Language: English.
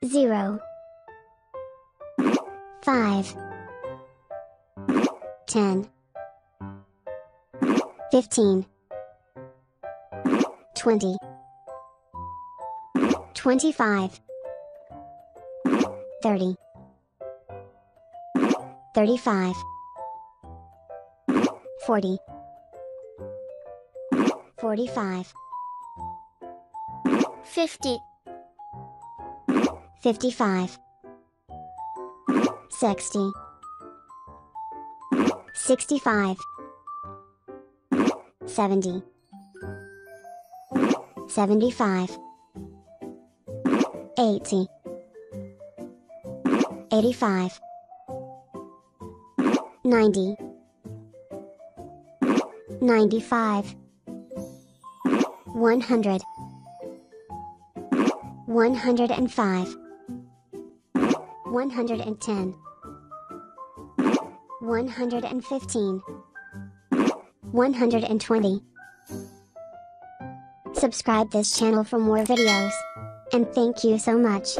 0, 5, 10, 15, 20, 25, 30, 35, 40, 45, 50, 55, 60, 65, 70, 75, 80, 85, 90, 95, 100, 105, 110, 115, 120. Subscribe this channel for more videos. And thank you so much.